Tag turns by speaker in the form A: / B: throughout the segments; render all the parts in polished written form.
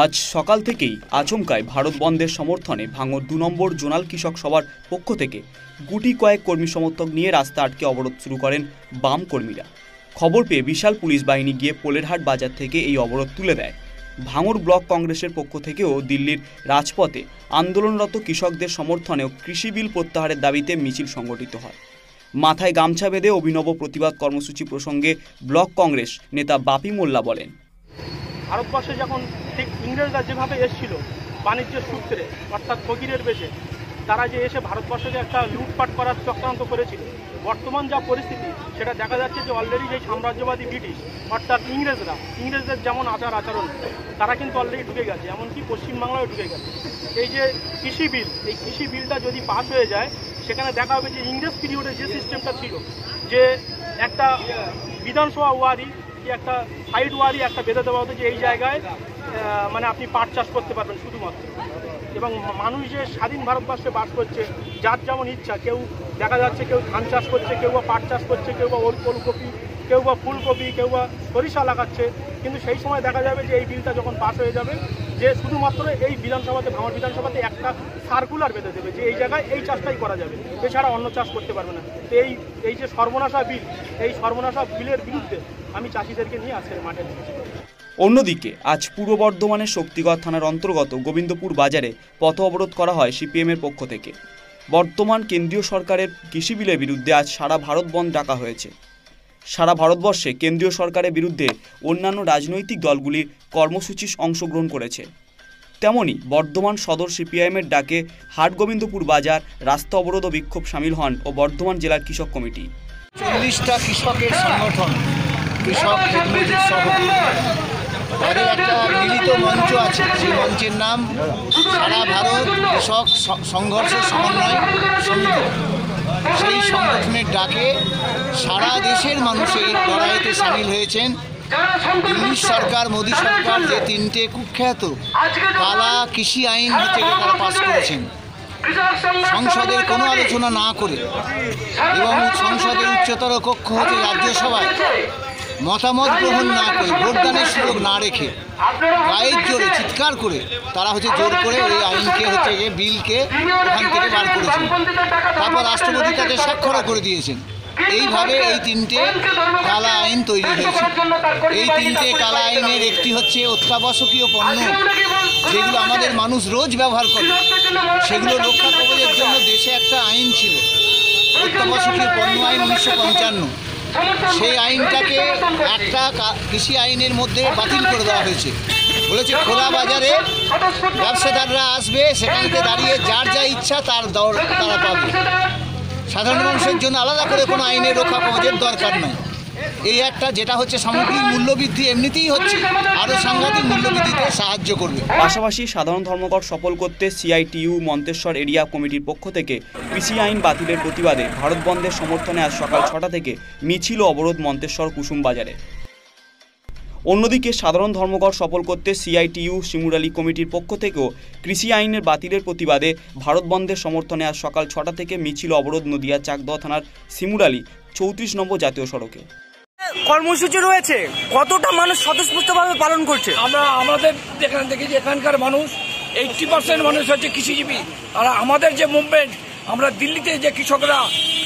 A: আজ সকাল থেকেই আচমকায় ভারত বন্ধের সমর্থনে ভাঙড় ২ নম্বর জোনাল কৃষক সভার পক্ষ থেকে গুটি কয়েক কর্মী সমর্থক নিয়ে রাস্তা আটকে অবরোধ শুরু করেন বাম কর্মীরা। খবর পেয়ে বিশাল পুলিশ বাহিনী গিয়ে পোলেরহাট বাজার থেকে এই অবরোধ তুলে দেয়। ভাঙড় ব্লক কংগ্রেসের পক্ষ থেকেও দিল্লির রাজপথে আন্দোলনরত কৃষকদের সমর্থনে কৃষি বিল প্রত্যাহারের দাবিতে মিছিল সংগঠিত হয়। মাথায় গামছা বেঁধে অভিনব প্রতিবাদ কর্মসূচি প্রসঙ্গে ব্লক কংগ্রেস নেতা বাপি মোল্লা বলেন,
B: ভারতবর্ষে যখন ঠিক ইংরেজরা যেভাবে এসেছিল বাণিজ্যের সূত্রে অর্থাৎ ফকিরের বেশে, তারা যে এসে ভারতবর্ষকে একটা লুটপাট করার চক্রান্ত করেছিল, বর্তমান যা পরিস্থিতি সেটা দেখা যাচ্ছে যে অলরেডি যে সাম্রাজ্যবাদী ব্রিটিশ অর্থাৎ ইংরেজদের যেমন আচরণ তারা কিন্তু অলরেডি ঢুকে গেছে, এমনকি পশ্চিমবাংলায় ঢুকে গেছে। এই যে কৃষি বিল, এই কৃষি বিলটা যদি পাস হয়ে যায় সেখানে দেখা হবে যে ইংরেজ পিরিয়ডে যে সিস্টেমটা ছিল, যে একটা বিধানসভা ওয়ারি কি একটা সাইড ওয়ারি একটা বেঁধে দেওয়া হতো যে এই জায়গায় মানে আপনি পাট চাষ করতে পারবেন শুধুমাত্র, এবং মানুষ যে স্বাধীন ভারতবর্ষে বাস করছে যার যেমন ইচ্ছা, কেউ দেখা যাচ্ছে কেউ ধান চাষ করছে, কেউ বা পাট চাষ করছে, কেউ বা ওলকপি, কেউ বা ফুলকপি, কেউ বা সরিষা লাগাচ্ছে। কিন্তু সেই সময় দেখা যাবে যে এই বিলটা যখন পাস হয়ে যাবে যে শুধুমাত্র এই বিধানসভাতে, ভাঙড় বিধানসভাতে একটা সার্কুলার বেঁধে দেবে যে এই জায়গায় এই চাষটাই করা যাবে, এছাড়া অন্য চাষ করতে পারবে না। তো এই যে সর্বনাশা বিল, এই সর্বনাশা বিলের বিরুদ্ধে আমি চাষিদেরকে নিয়ে আজকের মাঠে নেমেছি।
A: অন্যদিকে আজ পূর্ব বর্ধমানের শক্তিগড় থানার অন্তর্গত গোবিন্দপুর বাজারে পথ অবরোধ করা হয় সিপিএমের পক্ষ থেকে। বর্তমান কেন্দ্রীয় সরকারের কৃষি বিলের বিরুদ্ধে আজ সারা ভারত বন্ধ ডাকা হয়েছে। সারা ভারতবর্ষে কেন্দ্রীয় সরকারের বিরুদ্ধে অন্যান্য রাজনৈতিক দলগুলির কর্মসূচি অংশগ্রহণ করেছে। তেমনি বর্ধমান সদর সিপিআইএমের ডাকে হাটগোবিন্দপুর বাজার রাস্তা অবরোধ ও বিক্ষোভ সামিল হন ও বর্ধমান জেলার কৃষক কমিটি।
C: 40টা কৃষকের সংগঠন, কৃষক সহ তাদের একটা মিলিত মঞ্চ আছে, সেই মঞ্চের নাম সারা ভারত কৃষক সংঘর্ষ সমন্বয় সমিতি। সেই সংগঠনের ডাকে সারা দেশের মানুষ এই লড়াইতে সামিল হয়েছেন। দিল্লি সরকার, মোদী সরকার যে 3টে কুখ্যাত কালা কৃষি আইন থেকে তারা পাস করেছেন, সংসদের কোনো আলোচনা না করে এবং সংসদের উচ্চতর কক্ষ হতে রাজ্যসভায় মতামত গ্রহণ না করে, ভোটদানের সুযোগ না রেখে গায়ের জোরে চিৎকার করে তারা জোর করে ওই আইনকে বিলকে ওখান থেকে বার করেছেন। তারপর রাষ্ট্রপতি তাকে স্বাক্ষরও করে দিয়েছেন। এইভাবে এই 3টে কালা আইন তৈরি হয়েছে। এই 3টে কালা আইনের একটি হচ্ছে অত্যাবশ্যকীয় পণ্য, যেগুলো আমাদের মানুষ রোজ ব্যবহার করে, সেগুলো রক্ষা কবচের জন্য দেশে একটা আইন ছিল, অত্যাবশ্যকীয় পণ্য আইন 1955। সেই আইনটাকে একটা কৃষি আইনের মধ্যে বাতিল করে দেওয়া হয়েছে। বলেছে খোলা বাজারে ব্যবসাদাররা আসবে, সেখানে দাঁড়িয়ে যার যা ইচ্ছা তার দর তারা পাবে। সাধারণ মানুষের জন্য আলাদা করে কোনো আইনের রক্ষা কবচের দরকার নয়। এই একটা যেটা হচ্ছে সামগ্রিক মূল্যবৃদ্ধি এমনিতেই হচ্ছে, আরও সাংঘাতিক মূল্যবৃদ্ধিতে সাহায্য করবে।
A: পাশাপাশি সাধারণ ধর্মঘট সফল করতে সিআইটিইউ মন্তেশ্বর এরিয়া কমিটির পক্ষ থেকে কৃষি আইন বাতিলের প্রতিবাদে ভারত বন্ধের সমর্থনে আজ সকাল 6টা থেকে মিছিল অবরোধ মন্তেশ্বর কুসুম বাজারে। অন্যদিকে সাধারণ ধর্মঘট সফল করতে সিআইটিইউ শিমুরালী কমিটির পক্ষ থেকেও কৃষি আইনের বাতিলের প্রতিবাদে ভারত বন্ধের সমর্থনে আজ সকাল 6টা থেকে মিছিল অবরোধ নদিয়া চাকদহ থানার শিমুরালী 34 নম্বর জাতীয় সড়কে।
D: কর্মসূচি রয়েছে, কতটা মানুষ স্বতঃস্ফূর্তভাবে পালন করছে?
E: আমাদের যেখানে দেখি যে এখানকার মানুষ 80% মানুষ হচ্ছে কৃষিজীবী। আর আমাদের যে মুভমেন্ট, আমরা দিল্লিতে যে কৃষকরা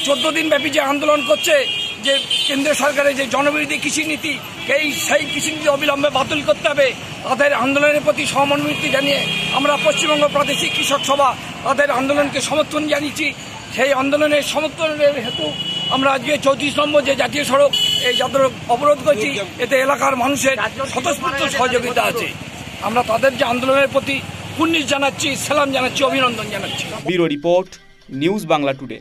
E: 14 দিন ব্যাপী যে আন্দোলন করছে, যে কেন্দ্রীয় সরকারের যে জনবিরোধী কৃষি নীতি, সেই কৃষি নীতি অবিলম্বে বাতিল করতে হবে। তাদের আন্দোলনের প্রতি সহানুভূতি জানিয়ে আমরা পশ্চিমবঙ্গ প্রাদেশিক কৃষক সভা তাদের আন্দোলনকে সমর্থন জানিয়েছি। সেই আন্দোলনের সমর্থনের হেতু আমরা আজকে 34 নম্বর যে জাতীয় সড়ক, এই যাত্রা অবরোধ করছি। এতে এলাকার মানুষের স্বতঃস্ফূর্ত সহযোগিতা আছে। আমরা তাদের যে আন্দোলনের প্রতি কুর্নিশ জানাচ্ছি, সালাম জানাচ্ছি, অভিনন্দন জানাচ্ছি।
A: Bureau report, news Bangla today.